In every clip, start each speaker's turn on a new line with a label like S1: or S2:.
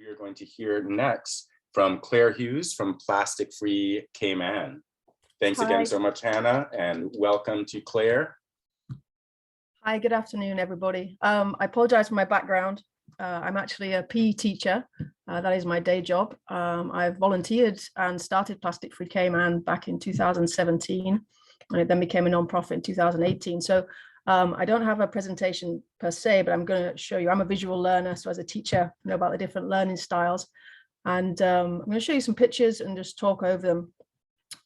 S1: We are going to hear next from Claire Hughes from Plastic Free Cayman. Thanks again so much, Hannah, and welcome to Claire.
S2: Hi, good afternoon, everybody. I apologize for my background. I'm actually a PE teacher. That is my day job. I've volunteered and started Plastic Free Cayman back in 2017, and it then became a nonprofit in 2018. So I don't have a presentation per se, but I'm going to show you. I'm a visual learner, so as a teacher, I know about the different learning styles. And I'm going to show you some pictures and just talk over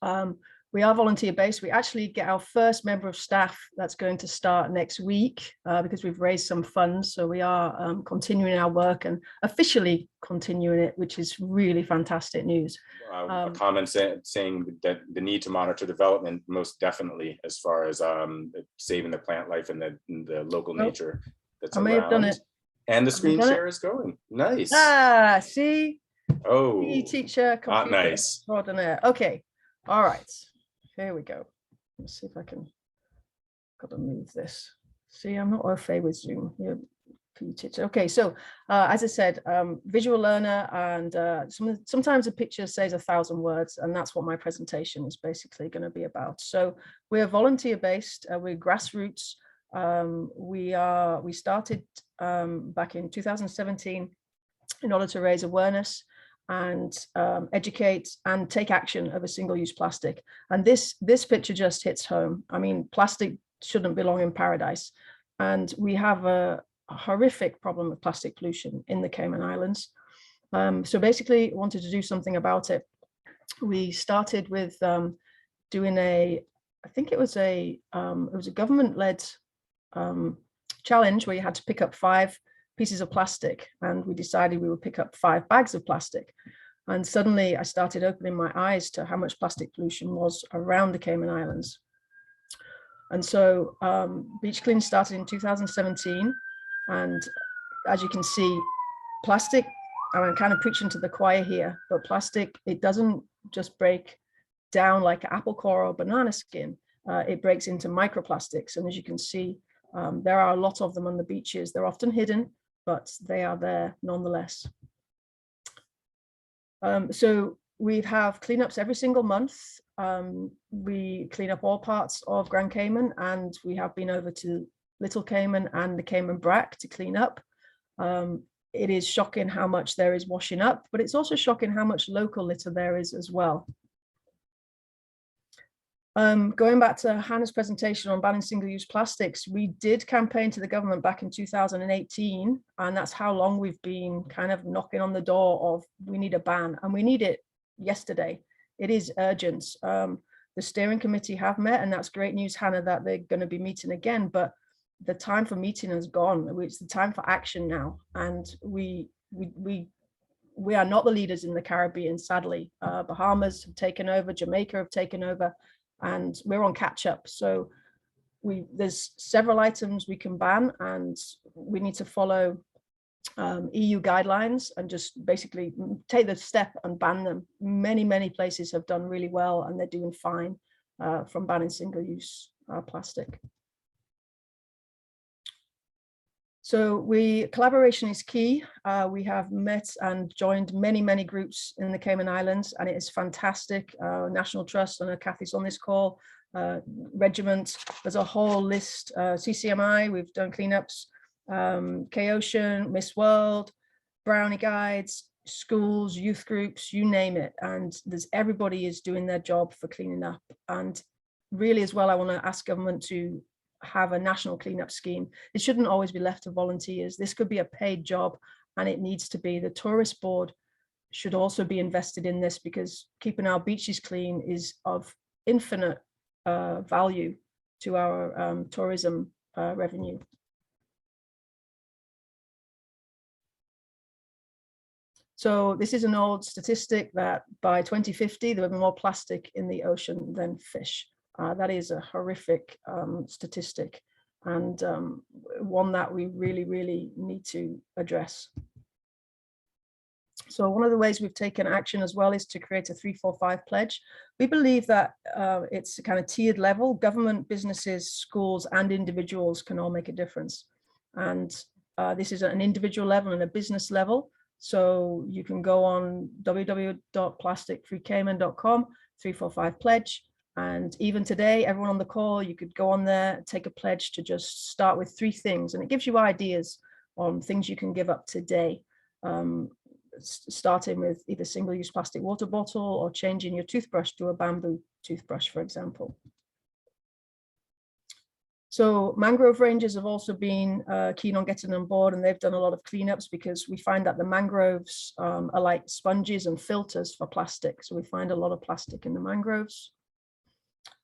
S2: them. We are volunteer based. We actually get our first member of staff that's going to start next week because we've raised some funds. So we are continuing our work and officially continuing it, which is really fantastic news.
S1: A comment saying that the need to monitor development most definitely, as far as saving the plant life and the local nature that's around. I may have done it. And the screen share is going. Nice.
S2: Ah, see?
S1: Oh,
S2: PE teacher, computer,
S1: not nice.
S2: Extraordinaire. Okay. All right. Here we go. Let's see if I can, gotta move this. See, I'm not au fait with Zoom. You're PE teacher. Okay, so as I said, visual learner, and sometimes a picture says 1,000 words, and that's what my presentation is basically going to be about. So we're volunteer based, we're grassroots. We started back in 2017 in order to raise awareness and educate and take action over single-use plastic. And this picture just hits home. I mean, plastic shouldn't belong in paradise. And we have a horrific problem of plastic pollution in the Cayman Islands. So basically wanted to do something about it. We started with doing I think it was a government-led challenge where you had to pick up 5 pieces of plastic, and we decided we would pick up 5 bags of plastic. And suddenly I started opening my eyes to how much plastic pollution was around the Cayman Islands. And so Beach Clean started in 2017. And as you can see, plastic, I'm kind of preaching to the choir here, but plastic, it doesn't just break down like apple core or banana skin. It breaks into microplastics. And as you can see, there are a lot of them on the beaches. They're often hidden, but they are there nonetheless. So we have cleanups every single month. We clean up all parts of Grand Cayman, and we have been over to Little Cayman and the Cayman Brac to clean up. It is shocking how much there is washing up, but it's also shocking how much local litter there is as well. Going back to Hannah's presentation on banning single-use plastics, we did campaign to the government back in 2018, and that's how long we've been kind of knocking on the door of we need a ban, and we need it yesterday. It is urgent. The steering committee have met, and that's great news, Hannah, that they're going to be meeting again, but the time for meeting has gone. It's the time for action now, and we are not the leaders in the Caribbean, sadly. Bahamas have taken over, Jamaica have taken over, and we're on catch up. So there's several items we can ban, and we need to follow EU guidelines and just basically take the step and ban them. Many places have done really well, and they're doing fine from banning single-use plastic. So collaboration is key. We have met and joined many groups in the Cayman Islands, and it is fantastic. National Trust, I know Kathy's on this call, Regiment, there's a whole list, CCMI, we've done cleanups, K-Ocean, Miss World, Brownie Guides, schools, youth groups, you name it. And everybody is doing their job for cleaning up. And really as well, I want to ask government to have a national cleanup scheme. It shouldn't always be left to volunteers. This could be a paid job, and it needs to be. The tourist board should also be invested in this, because keeping our beaches clean is of infinite value to our tourism revenue. So this is an old statistic that by 2050 there will be more plastic in the ocean than fish. That is a horrific statistic, and one that we really need to address. So one of the ways we've taken action as well is to create a 3-4-5 pledge. We believe that it's a kind of tiered level. Government, businesses, schools, and individuals can all make a difference. And this is at an individual level and a business level. So you can go on www.plasticfreecayman.com, 345 pledge. And even today, everyone on the call, you could go on there, take a pledge to just start with 3 things. And it gives you ideas on things you can give up today. Starting with either single-use plastic water bottle or changing your toothbrush to a bamboo toothbrush, for example. So mangrove rangers have also been keen on getting on board, and they've done a lot of cleanups because we find that the mangroves are like sponges and filters for plastic. So we find a lot of plastic in the mangroves,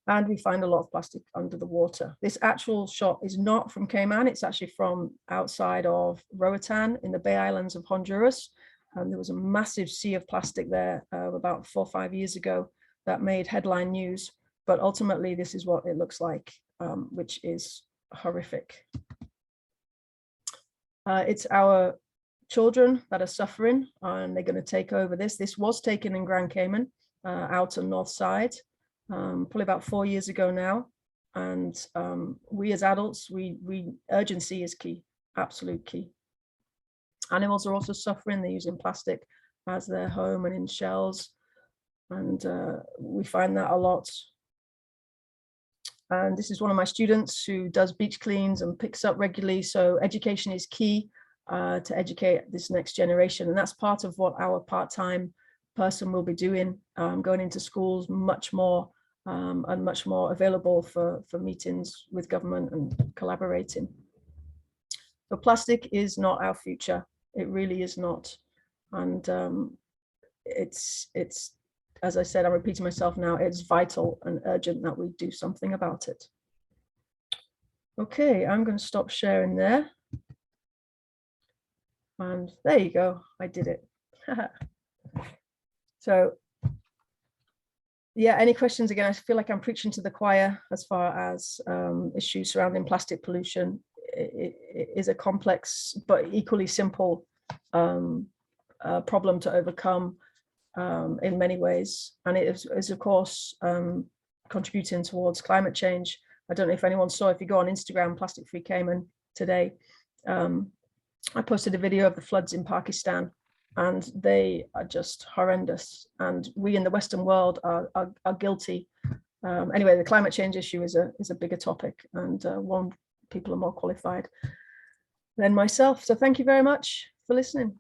S2: and we find a lot of plastic under the water. This actual shot is not from Cayman. It's actually from outside of Roatan in the Bay Islands of Honduras. There was a massive sea of plastic there about 4 or 5 years ago that made headline news. But ultimately, this is what it looks like, which is horrific. It's our children that are suffering, and they're going to take over this. This was taken in Grand Cayman, out on North Side, probably about 4 years ago now. And we as adults, urgency is key, absolute key. Animals are also suffering. They're using plastic as their home and in shells. And we find that a lot. And this is one of my students who does beach cleans and picks up regularly. So education is key to educate this next generation. And that's part of what our part-time person will be doing, going into schools much more and much more available for meetings with government and collaborating. So plastic is not our future. It really is not. And it's, as I said, I'm repeating myself now, it's vital and urgent that we do something about it. Okay, I'm going to stop sharing there. And there you go, I did it. So, yeah, any questions? Again, I feel like I'm preaching to the choir as far as issues surrounding plastic pollution. It is a complex but equally simple problem to overcome in many ways, and it is of course contributing towards climate change. I don't know if anyone saw, if you go on Instagram, Plastic Free Cayman today, I posted a video of the floods in Pakistan, and they are just horrendous, and we in the Western world are guilty. Anyway, the climate change issue is a bigger topic, and one people are more qualified than myself. So thank you very much for listening.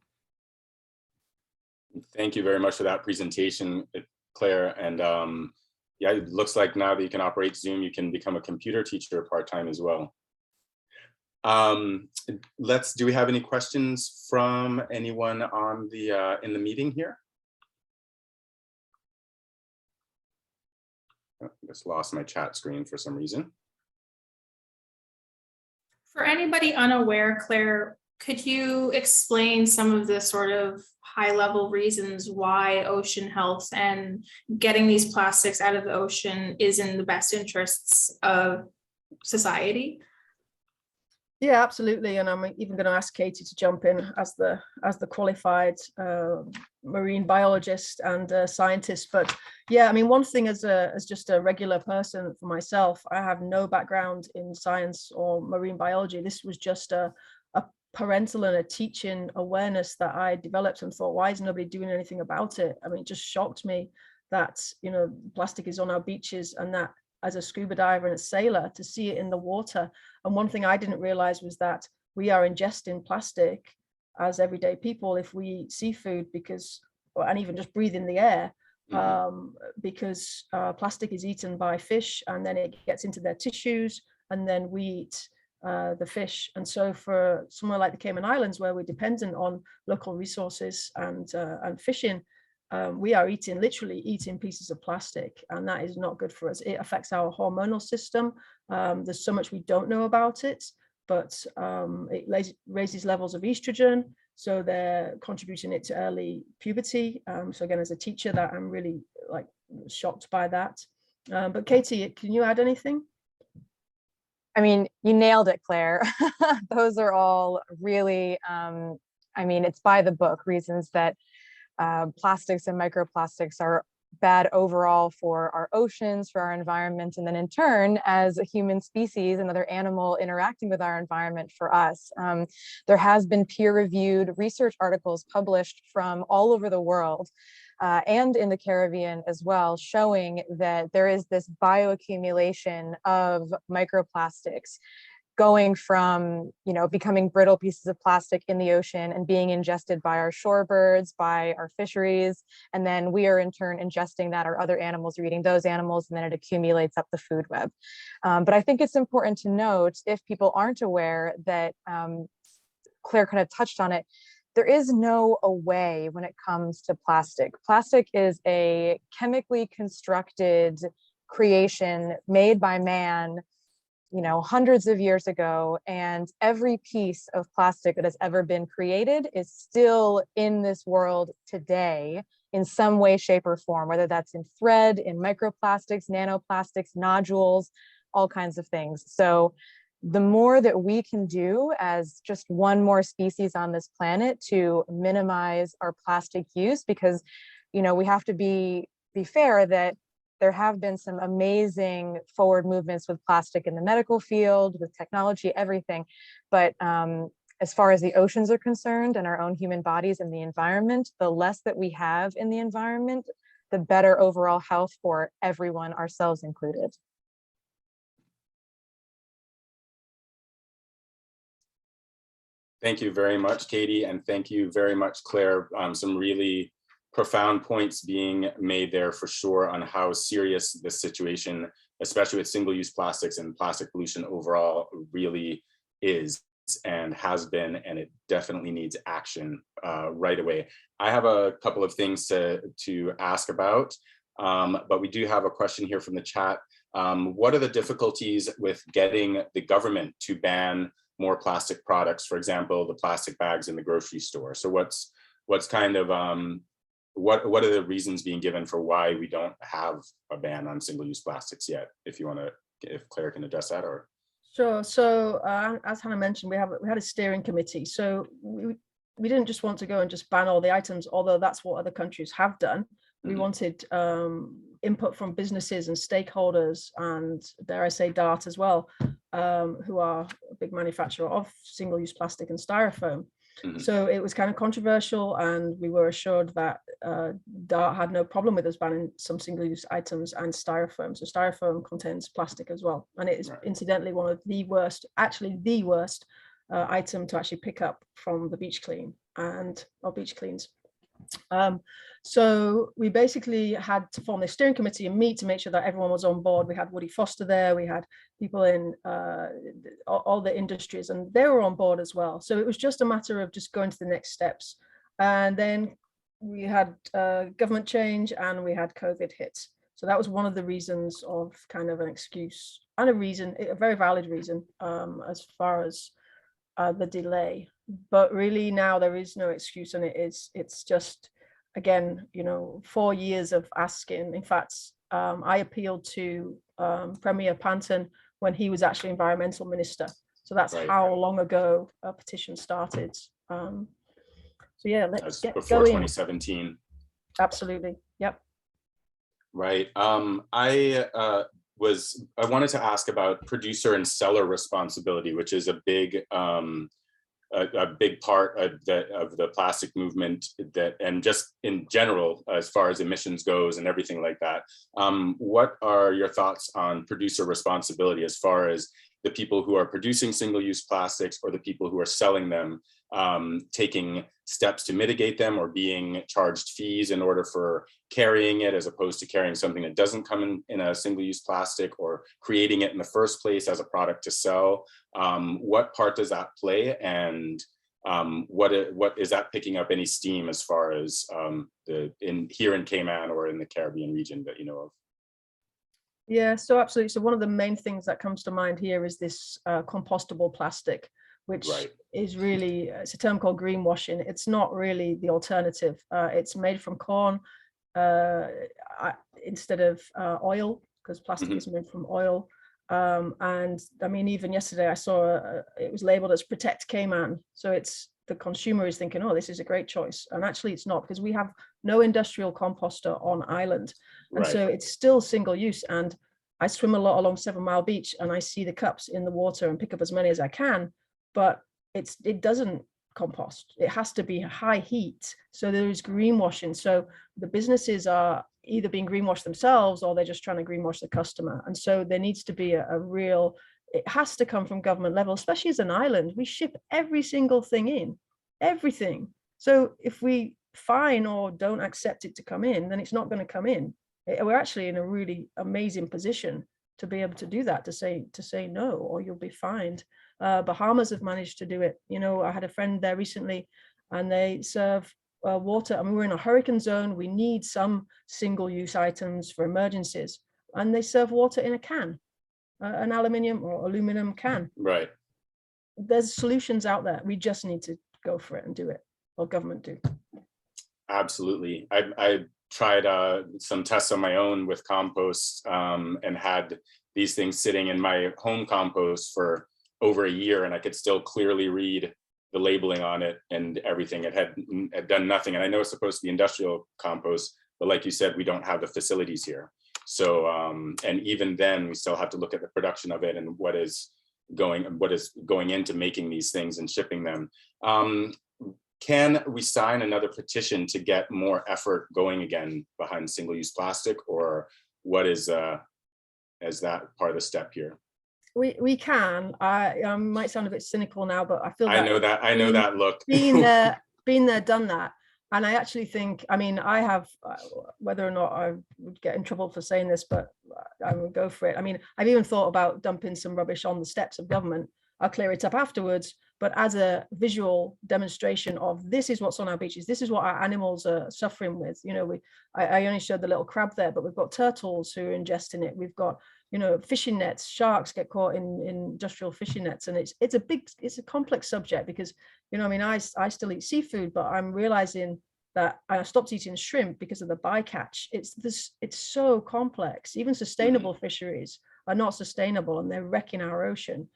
S1: Thank you very much for that presentation, Claire. And yeah, it looks like now that you can operate Zoom, you can become a computer teacher part-time as well. Do we have any questions from anyone on the in the meeting here? Oh, I just lost my chat screen for some reason.
S3: For anybody unaware, Claire, could you explain some of the sort of high-level reasons why ocean health and getting these plastics out of the ocean is in the best interests of society?
S2: Yeah, absolutely. And I'm even going to ask Katie to jump in as the qualified marine biologist and scientist. But yeah, I mean, one thing as just a regular person for myself, I have no background in science or marine biology. This was just a parental and a teaching awareness that I developed, and thought, why is nobody doing anything about it? I mean, it just shocked me that, you know, plastic is on our beaches, and that as a scuba diver and a sailor, to see it in the water. And one thing I didn't realize was that we are ingesting plastic as everyday people if we eat seafood, because, and even just breathe in the air, because plastic is eaten by fish, and then it gets into their tissues, and then we eat the fish. And so for somewhere like the Cayman Islands, where we're dependent on local resources and fishing, we are literally eating pieces of plastic, and that is not good for us. It affects our hormonal system. There's so much we don't know about it, but it raises levels of estrogen, so they're contributing it to early puberty. So again, as a teacher, that I'm really like shocked by that. But Katie, can you add anything?
S4: I mean, you nailed it, Claire. Those are all really, I mean, it's by the book, reasons that plastics and microplastics are bad overall for our oceans, for our environment, and then in turn, as a human species, another animal interacting with our environment for us. There has been peer-reviewed research articles published from all over the world and in the Caribbean as well, showing that there is this bioaccumulation of microplastics going from, you know, becoming brittle pieces of plastic in the ocean and being ingested by our shorebirds, by our fisheries, and then we are in turn ingesting that, or other animals are eating those animals, and then it accumulates up the food web. But I think it's important to note, if people aren't aware, that Claire kind of touched on it, there is no away when it comes to plastic. Plastic is a chemically constructed creation made by man, you know, hundreds of years ago, and every piece of plastic that has ever been created is still in this world today in some way, shape, or form, whether that's in thread, in microplastics, nanoplastics, nodules, all kinds of things. So the more that we can do as just one more species on this planet to minimize our plastic use, because, you know, we have to be fair that there have been some amazing forward movements with plastic in the medical field, with technology, everything. But as far as the oceans are concerned and our own human bodies and the environment, the less that we have in the environment, the better overall health for everyone, ourselves included.
S1: Thank you very much, Katie, and thank you very much, Claire. Some really profound points being made there for sure on how serious this situation, especially with single-use plastics and plastic pollution overall, really is and has been, and it definitely needs action right away. I have a couple of things to ask about, but we do have a question here from the chat. What are the difficulties with getting the government to ban more plastic products, for example, the plastic bags in the grocery store? So what's kind of, what are the reasons being given for why we don't have a ban on single-use plastics yet? If you want to, if Claire can address that, or.
S2: Sure. So as Hannah mentioned, we had a steering committee. So we didn't just want to go and just ban all the items, although that's what other countries have done. We wanted input from businesses and stakeholders, and dare I say DART as well, who are a big manufacturer of single-use plastic and styrofoam. So it was kind of controversial, and we were assured that DART had no problem with us banning some single-use items and styrofoam. So styrofoam contains plastic as well, and it is incidentally one of the worst, actually the worst item to actually pick up from the beach clean or beach cleans. So we basically had to form this steering committee and meet to make sure that everyone was on board. We had Woody Foster there, we had people in all the industries, and they were on board as well. So it was just a matter of just going to the next steps. And then we had government change, and we had COVID hit. So that was one of the reasons of kind of an excuse and a very valid reason as far as the delay. But really now there is no excuse, and it's just, again, you know, 4 years of asking. In fact, I appealed to Premier Panton when he was actually environmental minister. So that's how long ago a petition started. So yeah, let's get
S1: before
S2: going.
S1: 2017.
S2: Absolutely. Yep.
S1: Right. I wanted to ask about producer and seller responsibility, which is a big part of the plastic movement, and just in general, as far as emissions goes and everything like that. What are your thoughts on producer responsibility as far as the people who are producing single-use plastics or the people who are selling them, taking steps to mitigate them or being charged fees in order for carrying it, as opposed to carrying something that doesn't come in a single-use plastic, or creating it in the first place as a product to sell? What part does that play, and what is that picking up any steam as far as here in Cayman or in the Caribbean region that you know of?
S2: Yeah, so absolutely. So one of the main things that comes to mind here is this compostable plastic, which is really, it's a term called greenwashing. It's not really the alternative. It's made from corn instead of oil, because plastic is made from oil. And I mean, even yesterday I saw it was labeled as Protect Cayman. So it's the consumer is thinking, oh, this is a great choice. And actually it's not, because we have no industrial composter on island. And so it's still single use. And I swim a lot along 7 Mile Beach and I see the cups in the water and pick up as many as I can, but it doesn't compost. It has to be high heat. So there is greenwashing. So the businesses are either being greenwashed themselves or they're just trying to greenwash the customer. And so there needs to be a real, it has to come from government level, especially as an island. We ship every single thing in, everything. So if we fine or don't accept it to come in, then it's not going to come in. We're actually in a really amazing position to be able to do that, to say no, or you'll be fined. Bahamas have managed to do it. You know, I had a friend there recently and they serve water. I mean, we're in a hurricane zone. We need some single-use items for emergencies. And they serve water in a can, an aluminium or aluminum can.
S1: Right.
S2: There's solutions out there. We just need to go for it and do it, or government do.
S1: Absolutely. I tried some tests on my own with compost and had these things sitting in my home compost for over a year, and I could still clearly read the labeling on it and everything. It had done nothing. And I know it's supposed to be industrial compost, but like you said, we don't have the facilities here. So, and even then we still have to look at the production of it and what is going into making these things and shipping them. Can we sign another petition to get more effort going again behind single-use plastic, or what is that part of the step here?
S2: We can. I might sound a bit cynical now, but I feel that
S1: I know that look.
S2: Been there, done that. And I actually think, I mean, I have, whether or not I would get in trouble for saying this, but I would go for it. I mean, I've even thought about dumping some rubbish on the steps of government. I'll clear it up afterwards, but as a visual demonstration of this is what's on our beaches, this is what our animals are suffering with. You know, I only showed the little crab there, but we've got turtles who are ingesting it. We've got, you know, fishing nets, sharks get caught in industrial fishing nets. And it's a complex subject because, you know, I mean, I still eat seafood, but I'm realizing that I stopped eating shrimp because of the bycatch. It's so complex. Even sustainable fisheries are not sustainable and they're wrecking our ocean.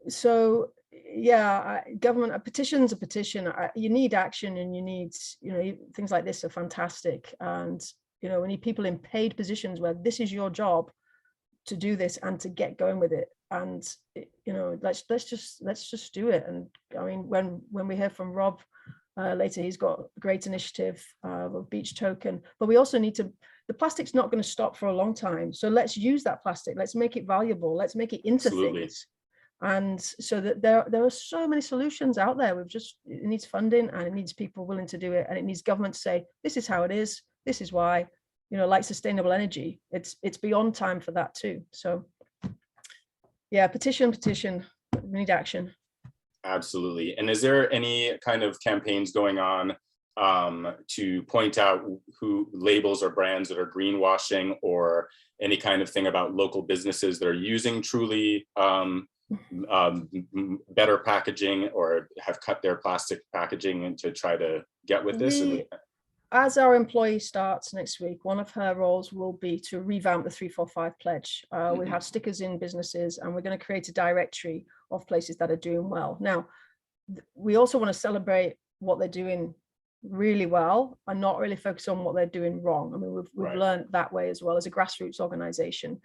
S2: So yeah, government, a petition's a petition. You need action, and you need, you know, things like this are fantastic. And, you know, we need people in paid positions where this is your job to do this and to get going with it. And, you know, let's just do it. And I mean, when we hear from Rob later, he's got a great initiative of a beach token, but we also need to, the plastic's not going to stop for a long time. So let's use that plastic. Let's make it valuable. Let's make it into things. And so that there are so many solutions out there. It needs funding, and it needs people willing to do it. And it needs government to say, this is how it is. This is why, you know, like sustainable energy, it's beyond time for that too. So yeah, petition, we need action.
S1: Absolutely. And is there any kind of campaigns going on to point out who labels or brands that are greenwashing, or any kind of thing about local businesses that are using truly better packaging or have cut their plastic packaging and to try to get with this?
S2: As our employee starts next week, one of her roles will be to revamp the 345 pledge. We have stickers in businesses, and we're going to create a directory of places that are doing well. Now, we also want to celebrate what they're doing really well and not really focus on what they're doing wrong. I mean, we've learned that way as well as a grassroots organization.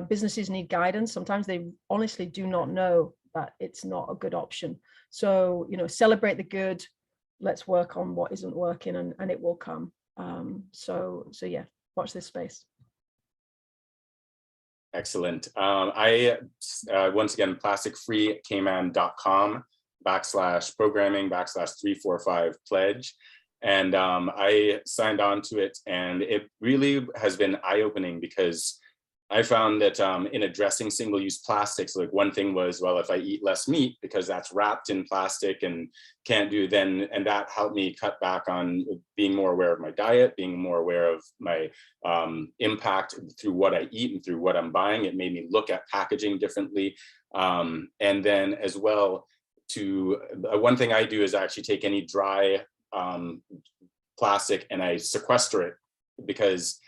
S2: Businesses need guidance. Sometimes they honestly do not know that it's not a good option. So, you know, celebrate the good. Let's work on what isn't working, and it will come. So yeah, watch this space.
S1: Excellent. I once again, plasticfreecayman.com/programming/345 pledge. And I signed on to it, and it really has been eye-opening, because I found that in addressing single-use plastics, like one thing was, well, if I eat less meat because that's wrapped in plastic and can't do then, and that helped me cut back on being more aware of my diet, being more aware of my impact through what I eat and through what I'm buying. It made me look at packaging differently. And then as well, to one thing I do is actually take any dry plastic and I sequester it, because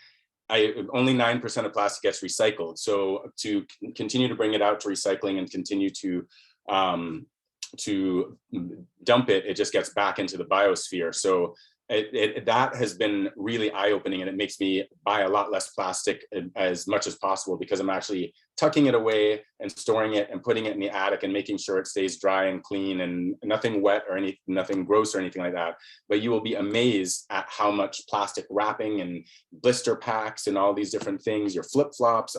S1: only 9% of plastic gets recycled. So to continue to bring it out to recycling and continue to to dump it, it just gets back into the biosphere. So that has been really eye-opening, and it makes me buy a lot less plastic as much as possible, because I'm actually tucking it away and storing it and putting it in the attic and making sure it stays dry and clean and nothing wet or nothing gross or anything like that. But you will be amazed at how much plastic wrapping and blister packs and all these different things, your flip-flops,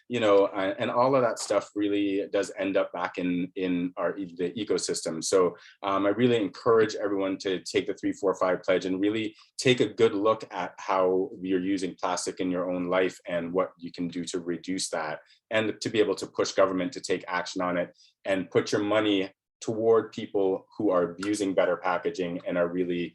S1: you know, and all of that stuff really does end up back in the ecosystem. So I really encourage everyone to take the 3-4-5 pledge and really take a good look at how you're using plastic in your own life and what you can do to reduce that, and to be able to push government to take action on it and put your money toward people who are using better packaging and are really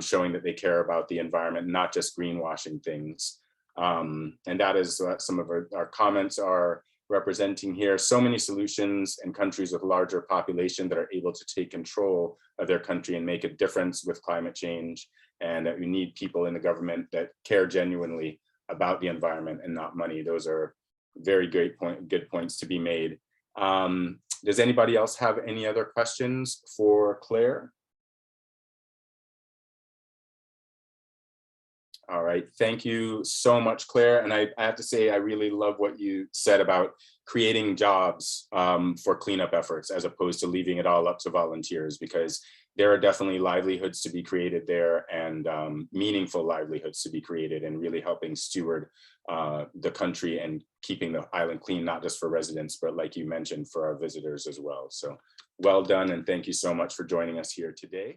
S1: showing that they care about the environment, not just greenwashing things. And that is what some of our comments are representing here. So many solutions and countries with larger population that are able to take control of their country and make a difference with climate change, and that we need people in the government that care genuinely about the environment and not money. Those are very good points to be made. Does anybody else have any other questions for Claire? All right, thank you so much, Claire. And I have to say, I really love what you said about creating jobs for cleanup efforts, as opposed to leaving it all up to volunteers, because there are definitely livelihoods to be created there, and meaningful livelihoods to be created, and really helping steward the country and keeping the island clean, not just for residents, but like you mentioned, for our visitors as well. So well done, and thank you so much for joining us here today.